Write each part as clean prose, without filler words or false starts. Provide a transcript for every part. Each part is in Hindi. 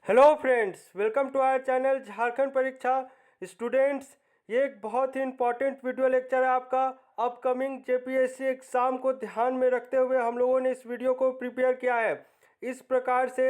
Hello friends, welcome to our channel Jharkhand परीक्षा स्टूडेंट्स। ये एक बहुत ही इंपॉर्टेंट वीडियो लेक्चर है आपका अपकमिंग जेपीएससी एग्ज़ाम को ध्यान में रखते हुए हम लोगों ने इस वीडियो को प्रिपेयर किया है। इस प्रकार से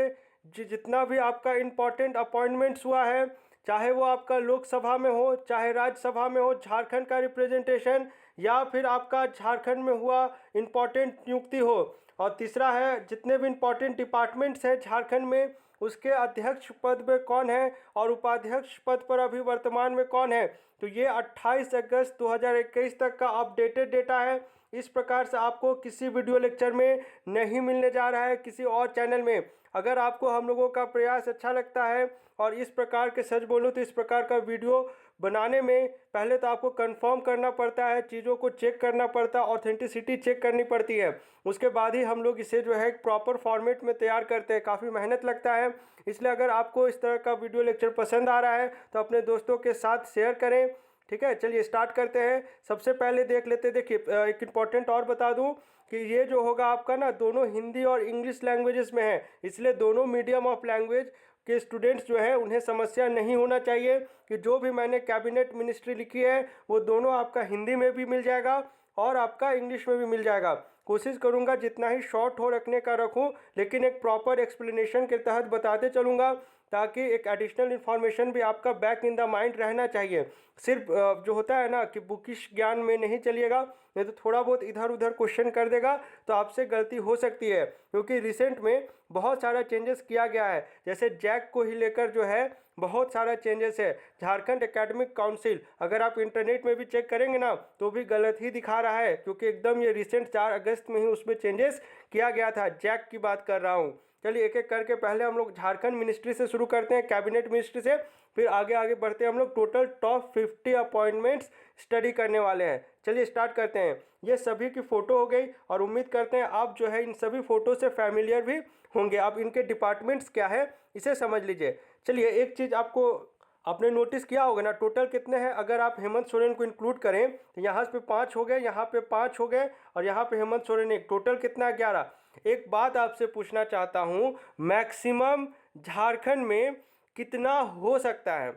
जितना भी आपका इम्पॉर्टेंट अपॉइंटमेंट्स हुआ है, चाहे वो आपका लोकसभा में हो चाहे राज्यसभा में हो, झारखंड का रिप्रेजेंटेशन या फिर आपका झारखंड में हुआ इम्पॉर्टेंट नियुक्ति हो, और तीसरा है जितने भी इम्पॉर्टेंट डिपार्टमेंट्स हैं झारखंड में उसके अध्यक्ष पद पे कौन है और उपाध्यक्ष पद पर अभी वर्तमान में कौन है। तो ये 28 अगस्त 2021 तक का अपडेटेड डेटा है। इस प्रकार से आपको किसी वीडियो लेक्चर में नहीं मिलने जा रहा है, किसी और चैनल में। अगर आपको हम लोगों का प्रयास अच्छा लगता है और इस प्रकार के, सच बोलूँ तो इस प्रकार का वीडियो बनाने में पहले तो आपको कंफर्म करना पड़ता है, चीज़ों को चेक करना पड़ता है, ऑथेंटिसिटी चेक करनी पड़ती है। उसके बाद ही हम लोग इसे जो है एक प्रॉपर फॉर्मेट में तैयार करते हैं। काफ़ी मेहनत लगता है, इसलिए अगर आपको इस तरह का वीडियो लेक्चर पसंद आ रहा है तो अपने दोस्तों के साथ शेयर करें। ठीक है, चलिए स्टार्ट करते हैं। सबसे पहले देख लेते हैं। देखिए, एक इम्पॉर्टेंट और बता दूं कि ये जो होगा आपका ना, दोनों हिंदी और इंग्लिश लैंग्वेजेस में है, इसलिए दोनों मीडियम ऑफ लैंग्वेज के स्टूडेंट्स जो है उन्हें समस्या नहीं होना चाहिए कि जो भी मैंने कैबिनेट मिनिस्ट्री लिखी है वो दोनों आपका हिंदी में भी मिल जाएगा और आपका इंग्लिश में भी मिल जाएगा। कोशिश करूंगा जितना ही शॉर्ट हो रखने का रखूं, लेकिन एक प्रॉपर एक्सप्लेनेशन के तहत बताते चलूँगा ताकि एक एडिशनल इन्फॉर्मेशन भी आपका बैक इन द माइंड रहना चाहिए। सिर्फ जो होता है ना कि बुकिश ज्ञान में नहीं चलिएगा, नहीं तो थोड़ा बहुत इधर उधर क्वेश्चन कर देगा तो आपसे गलती हो सकती है, क्योंकि रिसेंट में बहुत सारा चेंजेस किया गया है। जैसे जैक को ही लेकर जो है बहुत सारा चेंजेस है। झारखंड एकेडमिक काउंसिल अगर आप इंटरनेट में भी चेक करेंगे ना तो भी गलत ही दिखा रहा है, क्योंकि एकदम ये रिसेंट 4 अगस्त में ही उसमें चेंजेस किया गया था। जैक की बात कर रहा हूँ। चलिए एक एक करके पहले हम लोग झारखंड मिनिस्ट्री से शुरू करते हैं, कैबिनेट मिनिस्ट्री से, फिर आगे आगे बढ़ते हैं। हम लोग टोटल टॉप 50 अपॉइंटमेंट्स स्टडी करने वाले हैं। चलिए स्टार्ट करते हैं। ये सभी की फ़ोटो हो गई और उम्मीद करते हैं आप जो है इन सभी फ़ोटो से फैमिलियर भी होंगे। अब इनके डिपार्टमेंट्स क्या है इसे समझ लीजिए। चलिए, एक चीज़ आपने नोटिस किया होगा ना, टोटल कितने हैं। अगर आप हेमंत सोरेन को इंक्लूड करें तो यहाँ पे 5 हो गए, यहाँ पे 5 हो गए और यहाँ पे हेमंत सोरेन एक, टोटल कितना है 11। एक बात आपसे पूछना चाहता हूँ, मैक्सिमम झारखंड में कितना हो सकता है?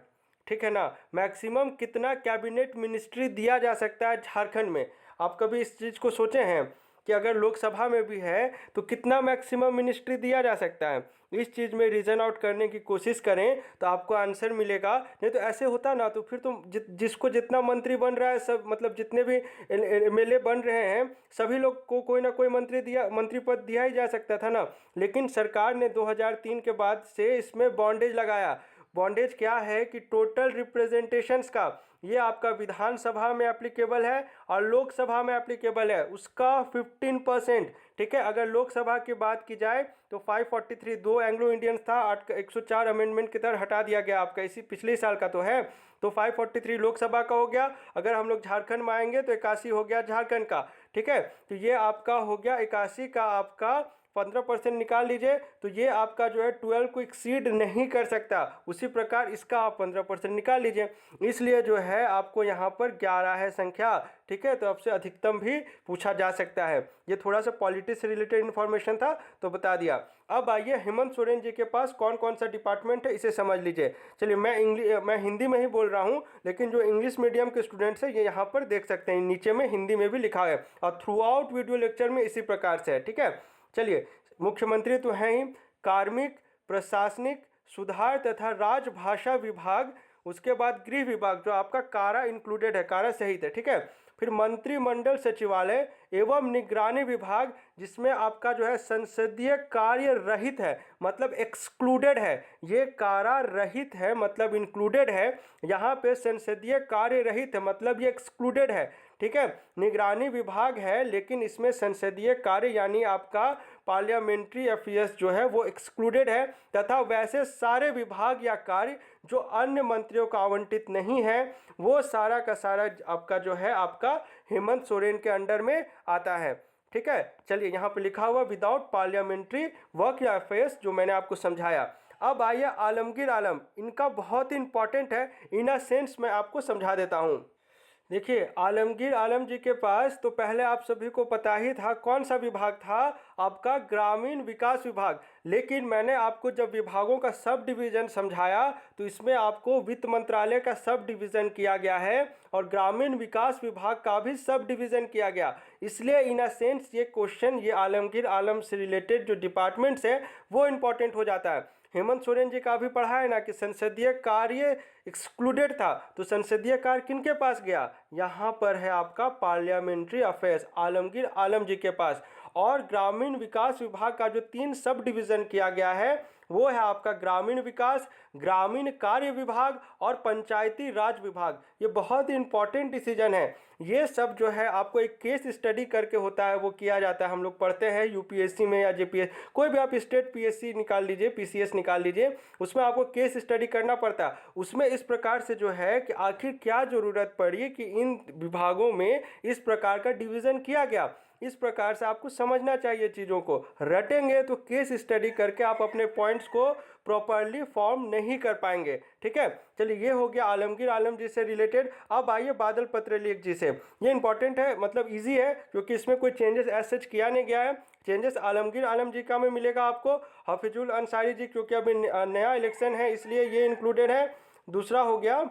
ठीक है ना, मैक्सिमम कितना कैबिनेट मिनिस्ट्री दिया जा सकता है झारखंड में? आप कभी इस चीज़ को सोचे हैं कि अगर लोकसभा में भी है तो कितना मैक्सिमम मिनिस्ट्री दिया जा सकता है? इस चीज़ में रीज़न आउट करने की कोशिश करें तो आपको आंसर मिलेगा। नहीं तो ऐसे होता ना तो फिर तुम जिसको जितना मंत्री बन रहा है, सब मतलब जितने भी एमएलए बन रहे हैं सभी लोग को कोई ना कोई मंत्री पद दिया ही जा सकता था ना। लेकिन सरकार ने 2003 के बाद से इसमें बॉन्डेज लगाया। बॉन्डेज क्या है कि टोटल रिप्रेजेंटेशंस का, ये आपका विधानसभा में एप्लीकेबल है और लोकसभा में एप्लीकेबल है, उसका 15%। ठीक है, अगर लोकसभा की बात की जाए तो 543 दो एंग्लो इंडियंस था, 104 अमेंडमेंट की तरह हटा दिया गया आपका, इसी पिछले साल का तो है। तो 543 लोकसभा का हो गया। अगर हम लोग झारखंड में आएंगे तो 81 हो गया झारखंड का। ठीक है, तो ये आपका हो गया 81 का, आपका 15% निकाल लीजिए तो ये आपका जो है 12 को एक्सीड नहीं कर सकता। उसी प्रकार इसका आप 15% निकाल लीजिए, इसलिए जो है आपको यहाँ पर 11 है संख्या। ठीक है, तो आपसे अधिकतम भी पूछा जा सकता है। ये थोड़ा सा पॉलिटिक्स से रिलेटेड इन्फॉर्मेशन था तो बता दिया। अब आइए हेमंत सोरेन जी के पास कौन कौन सा डिपार्टमेंट है इसे समझ लीजिए। चलिए, मैं हिंदी में ही बोल रहा हूँ, लेकिन जो इंग्लिश मीडियम के स्टूडेंट्स हैं ये यहाँ पर देख सकते हैं, नीचे में हिंदी में भी लिखा है और थ्रू आउट वीडियो लेक्चर में इसी प्रकार से है। ठीक है, चलिए, मुख्यमंत्री तो हैं ही, कार्मिक, प्रशासनिक सुधार तथा राजभाषा विभाग, उसके बाद गृह विभाग जो आपका कारा इंक्लूडेड है, कारा सहित है। ठीक है, फिर मंत्रिमंडल सचिवालय एवं निगरानी विभाग, जिसमें आपका जो है संसदीय कार्य रहित है, मतलब एक्सक्लूडेड है। ये कारा रहित है मतलब इंक्लूडेड है, यहाँ पे संसदीय कार्य रहित है मतलब ये एक्सक्लूडेड है। ठीक है, निगरानी विभाग है लेकिन इसमें संसदीय कार्य यानी आपका पार्लियामेंट्री अफेयर्स जो है वो एक्सक्लूडेड है, तथा वैसे सारे विभाग या कार्य जो अन्य मंत्रियों को आवंटित नहीं है वो सारा का सारा आपका जो है आपका हेमंत सोरेन के अंडर में आता है। ठीक है, चलिए यहाँ पे लिखा हुआ विदाउट पार्लियामेंट्री वर्क या अफेयर्स, जो मैंने आपको समझाया। अब आइए आलमगीर आलम, इनका बहुत ही इंपॉर्टेंट है, इन अ सेंस मैं आपको समझा देता हूँ। देखिए, आलमगीर आलम जी के पास तो पहले आप सभी को पता ही था कौन सा विभाग था, आपका ग्रामीण विकास विभाग। लेकिन मैंने आपको जब विभागों का सब डिवीज़न समझाया तो इसमें आपको वित्त मंत्रालय का सब डिवीज़न किया गया है और ग्रामीण विकास विभाग का भी सब डिवीज़न किया गया। इसलिए इन अ सेंस ये क्वेश्चन ये आलमगीर आलम से रिलेटेड जो डिपार्टमेंट्स है वो इम्पोर्टेंट हो जाता है। हेमंत सोरेन जी का भी पढ़ा है ना कि संसदीय कार्य एक्सक्लूडेड था, तो संसदीय कार्य किनके पास गया? यहाँ पर है आपका पार्लियामेंट्री अफेयर्स, आलमगीर आलम जी के पास। और ग्रामीण विकास विभाग का जो 3 सब डिवीज़न किया गया है वो है आपका ग्रामीण विकास, ग्रामीण कार्य विभाग और पंचायती राज विभाग। ये बहुत ही इंपॉर्टेंट डिसीजन है। ये सब जो है आपको एक केस स्टडी करके होता है, वो किया जाता है। हम लोग पढ़ते हैं यूपीएससी में या जेपीएस, कोई भी आप स्टेट पीएससी निकाल लीजिए, पीसीएस निकाल लीजिए, उसमें आपको केस स्टडी करना पड़ता है। उसमें इस प्रकार से जो है कि आखिर क्या ज़रूरत पड़ी कि इन विभागों में इस प्रकार का डिवीज़न किया गया। इस प्रकार से आपको समझना चाहिए चीज़ों को। रटेंगे तो केस स्टडी करके आप अपने पॉइंट्स को प्रॉपरली फॉर्म नहीं कर पाएंगे। ठीक है, चलिए ये हो गया आलमगीर आलम जी से रिलेटेड। अब आइए बादल पत्रलेख जी से। ये इंपॉर्टेंट है, मतलब इजी है क्योंकि इसमें कोई चेंजेस ऐसा किया नहीं गया है। चेंजेस आलमगीर आलम जी का में मिलेगा आपको, हफीजुल अंसारी जी क्योंकि अभी नया इलेक्शन है इसलिए ये इंक्लूडेड है। दूसरा हो गया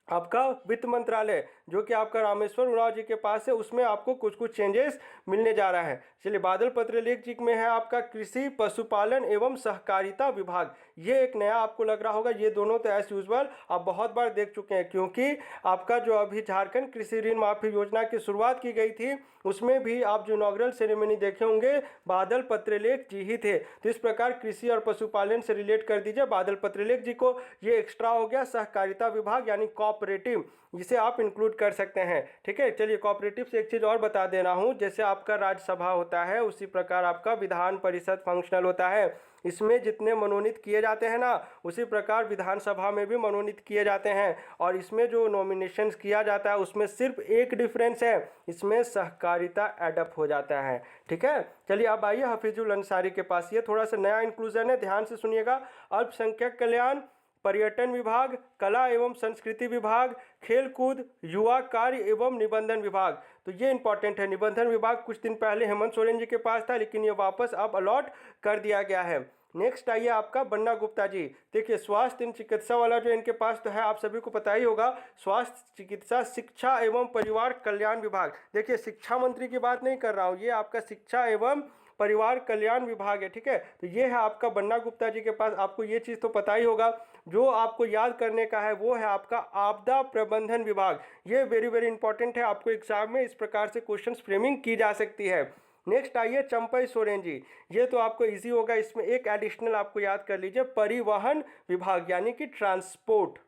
आपका वित्त मंत्रालय जो कि आपका रामेश्वर उरांव जी के पास है, उसमें आपको कुछ कुछ चेंजेस मिलने जा रहा है। चलिए बादल पत्रलेख जी में है आपका कृषि पशुपालन एवं सहकारिता विभाग। ये एक नया आपको लग रहा होगा, ये दोनों तो एज यूजुअल आप बहुत बार देख चुके हैं क्योंकि आपका जो अभी झारखंड कृषि ऋण माफी योजना की शुरुआत की गई थी उसमें भी आप जो इनॉग्रल सेरेमनी देखे होंगे बादल पत्रलेख जी ही थे। तो इस प्रकार कृषि और पशुपालन से रिलेट कर दीजिए बादल पत्रलेख जी को। ये एक्स्ट्रा हो गया सहकारिता विभाग यानी कोऑपरेटिव, जिसे आप इंक्लूड कर सकते हैं। ठीक है, चलिए कोऑपरेटिव से एक चीज़ और बता दे रहा हूँ, जैसे आपका राज्यसभा होता है उसी प्रकार आपका विधान परिषद फंक्शनल होता है। इसमें जितने मनोनीत किए जाते हैं ना उसी प्रकार विधानसभा में भी मनोनीत किए जाते हैं और इसमें जो नॉमिनेशंस किया जाता है उसमें सिर्फ एक डिफरेंस है, इसमें सहकारिता एडअप हो जाता है। ठीक है, चलिए अब आइए हफीजुल अंसारी के पास। ये थोड़ा सा नया इंक्लूजन है, ध्यान से सुनिएगा। अल्पसंख्यक कल्याण, पर्यटन विभाग, कला एवं संस्कृति विभाग, खेलकूद, युवा कार्य एवं निबंधन विभाग। तो ये इंपॉर्टेंट है। निबंधन विभाग कुछ दिन पहले हेमंत सोरेन जी के पास था लेकिन ये वापस अब अलॉट कर दिया गया है। नेक्स्ट आइए आपका बन्ना गुप्ता जी। देखिए स्वास्थ्य एवं चिकित्सा वाला जो इनके पास तो है आप सभी को पता ही होगा, स्वास्थ्य चिकित्सा शिक्षा एवं परिवार कल्याण विभाग। देखिए शिक्षा मंत्री की बात नहीं कर रहा हूँ, ये आपका शिक्षा एवं परिवार कल्याण विभाग है। ठीक है, तो ये है आपका बन्ना गुप्ता जी के पास। आपको ये चीज़ तो पता ही होगा। जो आपको याद करने का है वो है आपका आपदा प्रबंधन विभाग। ये वेरी वेरी इंपॉर्टेंट है, आपको एग्जाम में इस प्रकार से क्वेश्चन फ्रेमिंग की जा सकती है। नेक्स्ट आइए चंपई सोरेन जी। ये तो आपको इजी होगा, इसमें एक एडिशनल आपको याद कर लीजिए, परिवहन विभाग यानी कि ट्रांसपोर्ट।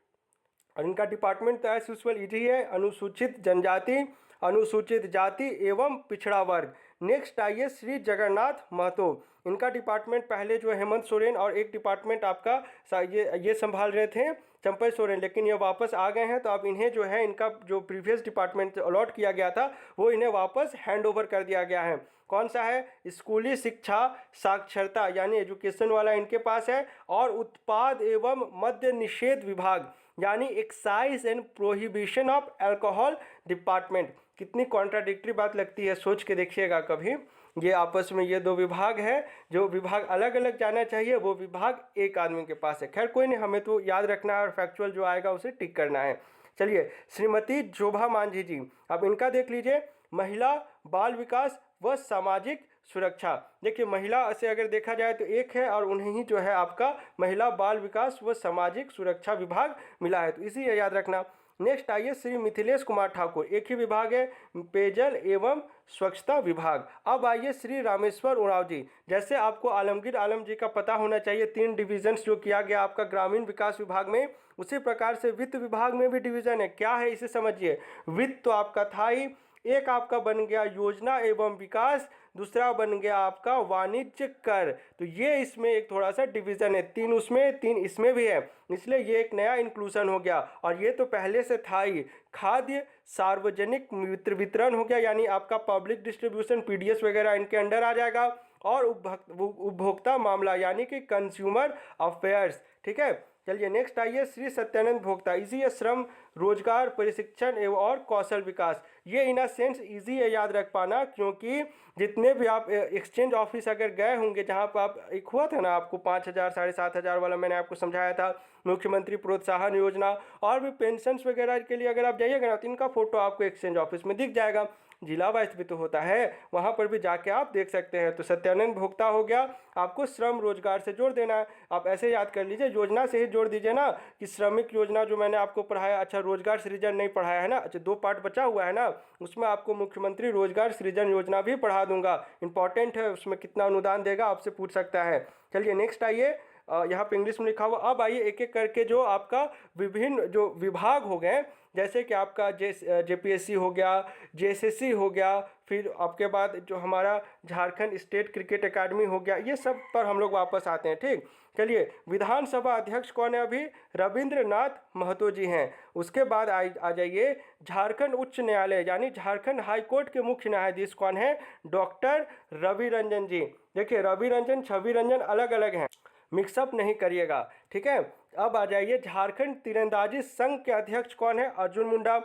और इनका डिपार्टमेंट तो एज यूजुअल इजी है, अनुसूचित जनजाति, अनुसूचित जाति एवं पिछड़ा वर्ग। नेक्स्ट आइए श्री जगन्नाथ महतो। इनका डिपार्टमेंट पहले जो हेमंत सोरेन और एक डिपार्टमेंट आपका ये संभाल रहे थे चंपई सोरेन, लेकिन ये वापस आ गए हैं। तो अब इन्हें जो है इनका जो प्रीवियस डिपार्टमेंट अलॉट किया गया था वो इन्हें वापस हैंड ओवर कर दिया गया है। कौन सा है? स्कूली शिक्षा साक्षरता यानी एजुकेशन वाला इनके पास है। और उत्पाद एवं मद्य निषेध विभाग यानी excise and prohibition of alcohol department. कितनी कॉन्ट्राडिक्टरी बात लगती है, सोच के देखिएगा कभी। ये आपस में ये दो विभाग है, जो विभाग अलग अलग जाना चाहिए वो विभाग एक आदमी के पास है। खैर कोई नहीं, हमें तो याद रखना है और फैक्चुअल जो आएगा उसे टिक करना है। चलिए श्रीमती जोभा मांझी जी, अब इनका देख लीजिए, महिला बाल विकास व सामाजिक सुरक्षा। देखिए महिला से अगर देखा जाए तो एक है और उन्हें ही जो है आपका महिला बाल विकास व सामाजिक सुरक्षा विभाग मिला है, तो इसी याद रखना। नेक्स्ट आइए श्री मिथिलेश कुमार ठाकुर, एक ही विभाग है, पेयजल एवं स्वच्छता विभाग। अब आइए श्री रामेश्वर उरांव जी। जैसे आपको आलमगीर आलम जी का पता होना चाहिए 3 डिविजन्स जो किया गया आपका ग्रामीण विकास विभाग में, उसी प्रकार से वित्त विभाग में भी डिवीजन है। क्या है इसे समझिए। वित्त तो आपका था ही, एक आपका बन गया योजना एवं विकास, दूसरा बन गया आपका वाणिज्य कर। तो ये इसमें एक थोड़ा सा डिवीजन है, 3 उसमें 3 इसमें भी है, इसलिए ये एक नया इंक्लूजन हो गया। और ये तो पहले से था ही। खाद्य सार्वजनिक वितरण हो गया यानी आपका पब्लिक डिस्ट्रीब्यूशन, पीडीएस वगैरह इनके अंडर आ जाएगा। और उपभोक्ता मामला यानी कि कंज्यूमर अफेयर्स। ठीक है, चलिए नेक्स्ट आइए, श्री सत्यानंद भोक्ता, इजी है श्रम रोजगार प्रशिक्षण एवं और कौशल विकास। ये इन अ सेंस इजी है याद रख पाना, क्योंकि जितने भी आप एक्सचेंज ऑफिस अगर गए होंगे जहाँ पर आप एक हुआ था ना आपको 5,000 7,500 वाला, मैंने आपको समझाया था मुख्यमंत्री प्रोत्साहन योजना, और भी पेंशन वगैरह के लिए अगर आप जाइएगा ना तो इनका फोटो आपको एक्सचेंज ऑफिस में दिख जाएगा। जिला वाइज भी तो होता है, वहाँ पर भी जाके आप देख सकते हैं। तो सत्यानंद भोक्ता हो गया, आपको श्रम रोजगार से जोड़ देना है। आप ऐसे याद कर लीजिए, योजना से ही जोड़ दीजिए ना कि श्रमिक योजना जो मैंने आपको पढ़ाया, अच्छा रोजगार सृजन नहीं पढ़ाया है ना, अच्छा 2 पार्ट बचा हुआ है ना, उसमें आपको मुख्यमंत्री रोजगार सृजन योजना भी पढ़ा दूंगा, इंपॉर्टेंट है, उसमें कितना अनुदान देगा आपसे पूछ सकता है। चलिए नेक्स्ट आइए, यहाँ पे इंग्लिश में लिखा हुआ। अब आइए एक एक करके जो आपका विभिन्न जो विभाग हो गए, जैसे कि आपका जेपीएससी हो गया, जेएसएससी हो गया, फिर आपके बाद जो हमारा झारखंड स्टेट क्रिकेट एकेडमी हो गया, ये सब पर हम लोग वापस आते हैं। ठीक, चलिए विधानसभा अध्यक्ष कौन है अभी? रविंद्रनाथ महतो जी हैं। उसके बाद आ जाइए झारखंड उच्च न्यायालय यानी झारखंड हाई कोर्ट के मुख्य न्यायाधीश कौन है? डॉक्टर रवि रंजन जी। देखिए रवि रंजन छवि रंजन अलग अलग हैं, मिक्सअप नहीं करिएगा। ठीक है, अब आ जाइए झारखंड तीरंदाजी संघ के अध्यक्ष कौन है? अर्जुन मुंडा।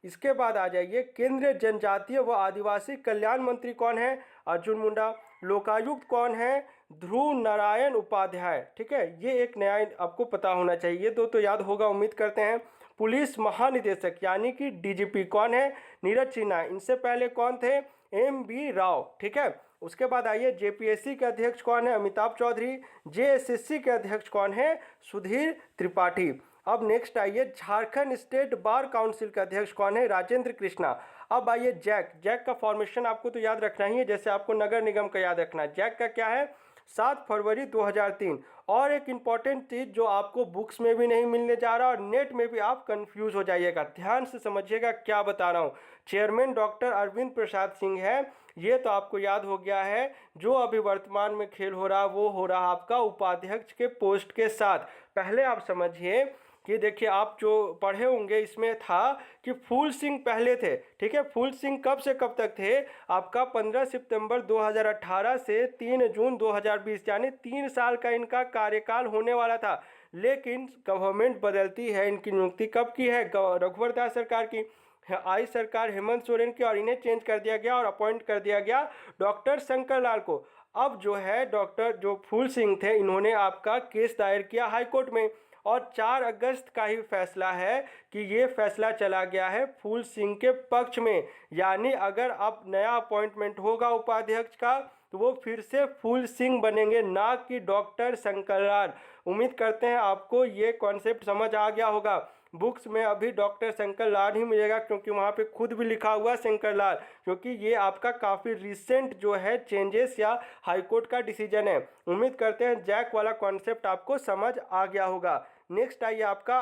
इसके बाद आ जाइए केंद्रीय जनजातीय व आदिवासी कल्याण मंत्री कौन है? अर्जुन मुंडा। लोकायुक्त कौन है? ध्रुव नारायण उपाध्याय। ठीक है, ये एक नया आपको पता होना चाहिए, तो याद होगा उम्मीद करते हैं। पुलिस महानिदेशक यानी कि डीजीपी कौन है? नीरज सिन्हा। इनसे पहले कौन थे? एम.बी. राव। ठीक है, उसके बाद आइए जेपीएससी के अध्यक्ष कौन है? अमिताभ चौधरी। जेएसएससी के अध्यक्ष कौन है? सुधीर त्रिपाठी। अब नेक्स्ट आइए झारखंड स्टेट बार काउंसिल का अध्यक्ष कौन है? राजेंद्र कृष्णा। अब आइए जैक का फॉर्मेशन आपको तो याद रखना ही है, जैसे आपको नगर निगम का याद रखना है। जैक का क्या है? 7 फरवरी 2003। और एक इम्पॉर्टेंट चीज़ जो आपको बुक्स में भी नहीं मिलने जा रहा और नेट में भी आप कंफ्यूज हो जाइएगा, ध्यान से समझिएगा क्या बता रहा हूँ। चेयरमैन डॉक्टर अरविंद प्रसाद सिंह है, ये तो आपको याद हो गया है। जो अभी वर्तमान में खेल हो रहा वो हो रहा आपका उपाध्यक्ष के पोस्ट के साथ। पहले आप समझिए कि देखिए आप जो पढ़े होंगे इसमें था कि फूल सिंह पहले थे। ठीक है, फूल सिंह कब से कब तक थे? आपका 15 सितंबर 2018 से 3 जून 2020, यानी 3 साल का इनका कार्यकाल होने वाला था। लेकिन गवर्नमेंट बदलती है, इनकी नियुक्ति कब की है? रघुवर दास सरकार की। आई सरकार हेमंत सोरेन की, और इन्हें चेंज कर दिया गया और अपॉइंट कर दिया गया डॉक्टर शंकर लाल को। अब जो है डॉक्टर जो फूल सिंह थे, इन्होंने आपका केस दायर किया हाई कोर्ट में, और 4 अगस्त का ही फैसला है कि ये फैसला चला गया है फूल सिंह के पक्ष में। यानी अगर अब नया अपॉइंटमेंट होगा उपाध्यक्ष का तो वो फिर से फूल सिंह बनेंगे, ना कि डॉक्टर शंकर लाल। उम्मीद करते हैं आपको ये कॉन्सेप्ट समझ आ गया होगा। बुक्स में अभी डॉक्टर शंकर लाल ही मिलेगा, क्योंकि वहाँ पे खुद भी लिखा हुआ शंकर लाल, क्योंकि ये आपका काफ़ी रिसेंट जो है चेंजेस या हाईकोर्ट का डिसीजन है। उम्मीद करते हैं जैक वाला कॉन्सेप्ट आपको समझ आ गया होगा। नेक्स्ट आइए आपका,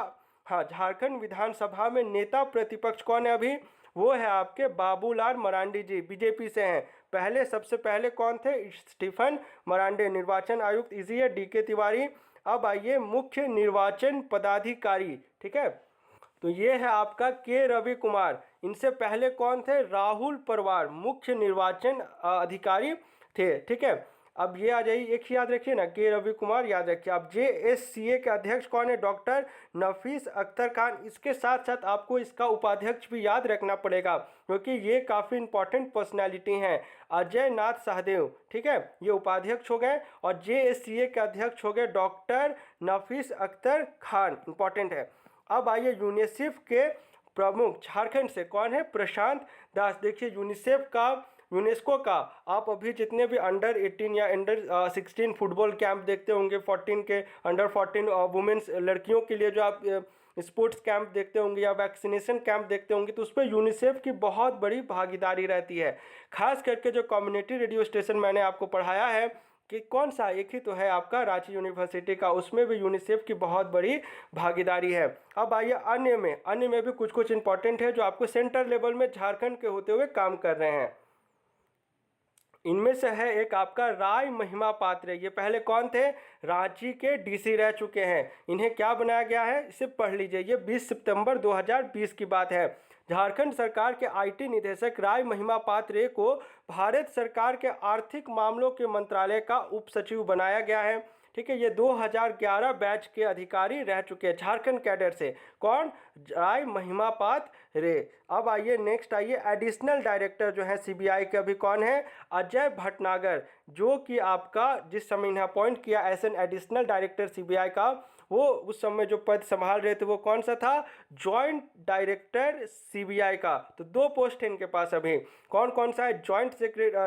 हाँ, झारखंड विधानसभा में नेता प्रतिपक्ष कौन है अभी? वो है आपके बाबूलाल मरांडी जी, बीजेपी से हैं। पहले सबसे पहले कौन थे? स्टीफन मरांडे। निर्वाचन आयुक्त इजी है, डीके तिवारी। अब आइए मुख्य निर्वाचन पदाधिकारी। ठीक है, तो ये है आपका के रवि कुमार। इनसे पहले कौन थे? राहुल परवार, मुख्य निर्वाचन अधिकारी थे। ठीक है, अब ये आ जाइए, एक ही याद रखिए ना, के रवि कुमार याद रखिए। अब जेएससीए के अध्यक्ष कौन है? डॉक्टर नफीस अख्तर खान। इसके साथ साथ आपको इसका उपाध्यक्ष भी याद रखना पड़ेगा, क्योंकि ये काफ़ी इंपॉर्टेंट पर्सनैलिटी हैं। अजय नाथ सहदेव। ठीक है, ये उपाध्यक्ष हो गए, और जेएससीए के अध्यक्ष हो गए डॉक्टर नफीस अख्तर खान, इंपॉर्टेंट है। अब आइए यूनिसेफ के प्रमुख झारखंड से कौन है? प्रशांत दास। देखिए यूनेस्को का आप अभी जितने भी अंडर 18 या अंडर 16 फुटबॉल कैंप देखते होंगे, 14 के अंडर 14 वुमेंस लड़कियों के लिए जो आप स्पोर्ट्स कैंप देखते होंगे या वैक्सीनेशन कैंप देखते होंगे, तो उस पर यूनिसेफ की बहुत बड़ी भागीदारी रहती है। खास करके जो कम्युनिटी रेडियो स्टेशन मैंने आपको पढ़ाया है कि कौन सा, एक ही तो है आपका रांची यूनिवर्सिटी का, उसमें भी यूनिसेफ की बहुत बड़ी भागीदारी है। अब आइए अन्य में भी कुछ कुछ इंपॉर्टेंट है जो आपको सेंटर लेवल में झारखंड के होते हुए काम कर रहे हैं। इनमें से है एक आपका राय महिमा पात्र। ये पहले कौन थे? रांची के डीसी रह चुके हैं। इन्हें क्या बनाया गया है, इसे पढ़ लीजिए। ये 20 सितंबर 2020 की बात है। झारखंड सरकार के आईटी निदेशक राय महिमापत रे को भारत सरकार के आर्थिक मामलों के मंत्रालय का उप सचिव बनाया गया है। ठीक है, ये 2011 बैच के अधिकारी रह चुके हैं झारखंड कैडर से। कौन? राय महिमापत रे। अब आइए नेक्स्ट आइए, एडिशनल डायरेक्टर जो है सीबीआई के अभी कौन है? अजय भटनागर, जो कि आपका जिस समय इन्हें अपॉइंट किया as an additional director CBI का, वो उस समय जो पद संभाल रहे थे वो कौन सा था? जॉइंट डायरेक्टर सीबीआई का। तो दो पोस्ट है इनके पास अभी। कौन कौन सा है? जॉइंट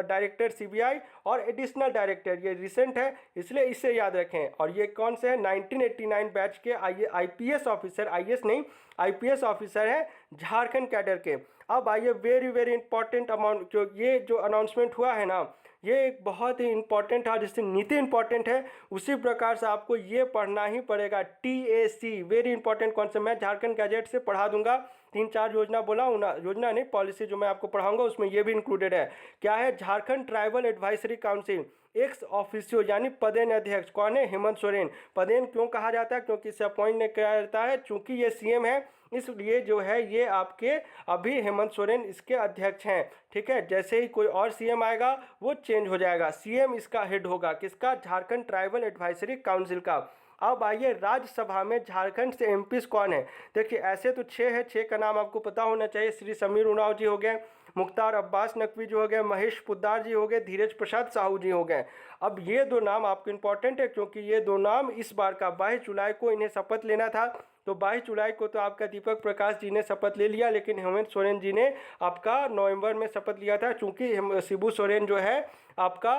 डायरेक्टर सीबीआई और एडिशनल डायरेक्टर। ये रिसेंट है इसलिए इसे याद रखें। और ये कौन से हैं? 1989 बैच के आईपीएस ऑफिसर, आईएएस नहीं आईपीएस ऑफिसर है झारखंड कैडर के। अब आइए वेरी वेरी इंपॉर्टेंट अमाउंट, ये जो अनाउंसमेंट हुआ है ना, ये एक बहुत ही इंपॉर्टेंट है। जिससे नीति इंपॉर्टेंट है उसी प्रकार से आपको ये पढ़ना ही पड़ेगा। टीएसी वेरी इंपॉर्टेंट कौन सा? मैं झारखंड गैजेट से पढ़ा दूंगा। 3-4 योजना बोला हूँ ना, योजना नहीं पॉलिसी जो मैं आपको पढ़ाऊंगा उसमें ये भी इंक्लूडेड है। क्या है? Jharkhand tribal advisory council ex officio यानी पदेन अध्यक्ष कौन है? हेमंत सोरेन। पदेन क्यों कहा जाता है? क्योंकि इसे अपॉइंट नहीं किया जाता है, चूंकि ये सीएम है इसलिए जो है ये आपके अभी हेमंत सोरेन इसके अध्यक्ष हैं। ठीक है, जैसे ही कोई और सीएम आएगा वो चेंज हो जाएगा। सीएम इसका हेड होगा, किसका? झारखंड ट्राइबल एडवाइजरी काउंसिल का। अब आइए राज्यसभा में झारखंड से एमपीज कौन है? देखिए ऐसे तो 6 है, 6 का नाम आपको पता होना चाहिए। श्री समीर उरांव जी हो गए, मुख्तार अब्बास नकवी जी हो गए, महेश पुद्दार जी हो गए, धीरज प्रसाद साहू जी हो गए। अब ये दो नाम आपको इंपॉर्टेंट है क्योंकि ये दो नाम इस बार का 22 जुलाई को इन्हें शपथ लेना था। तो 22 जुलाई को तो आपका दीपक प्रकाश जी ने शपथ ले लिया, लेकिन हेमंत सोरेन जी ने आपका नवंबर में शपथ लिया था, चूंकि शिबू सोरेन जो है आपका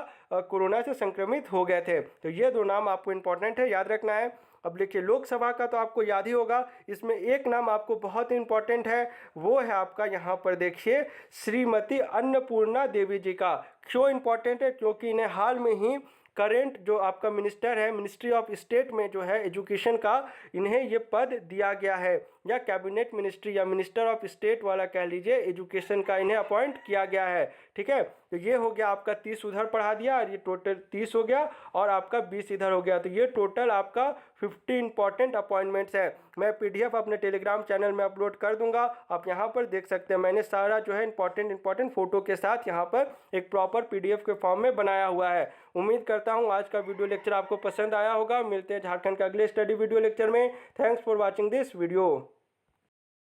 कोरोना से संक्रमित हो गए थे। तो ये दो नाम आपको इंपॉर्टेंट है, याद रखना है। अब देखिए लोकसभा का तो आपको याद ही होगा, इसमें एक नाम आपको बहुत इंपॉर्टेंट है, वो है आपका यहाँ पर देखिए श्रीमती अन्नपूर्णा देवी जी का। क्यों इंपॉर्टेंट है? क्योंकि इन्हें हाल में ही करेंट जो आपका मिनिस्टर है मिनिस्ट्री ऑफ स्टेट में जो है एजुकेशन का, इन्हें ये पद दिया गया है, या कैबिनेट मिनिस्ट्री या मिनिस्टर ऑफ स्टेट वाला कह लीजिए, एजुकेशन का इन्हें अपॉइंट किया गया है। ठीक है, तो ये हो गया आपका 30 उधर पढ़ा दिया और ये टोटल 30 हो गया और आपका 20 इधर हो गया। तो ये टोटल आपका 50 इंपॉर्टेंट अपॉइंटमेंट्स है। मैं पीडीएफ अपने टेलीग्राम चैनल में अपलोड कर दूंगा, आप यहाँ पर देख सकते हैं। मैंने सारा जो है इंपॉर्टेंट फोटो के साथ यहाँ पर एक प्रॉपर पीडीएफ के फॉर्म में बनाया हुआ है। उम्मीद करता हूँ आज का वीडियो लेक्चर आपको पसंद आया होगा। मिलते हैं झारखंड के अगले स्टडी वीडियो लेक्चर में। Thanks for watching this video.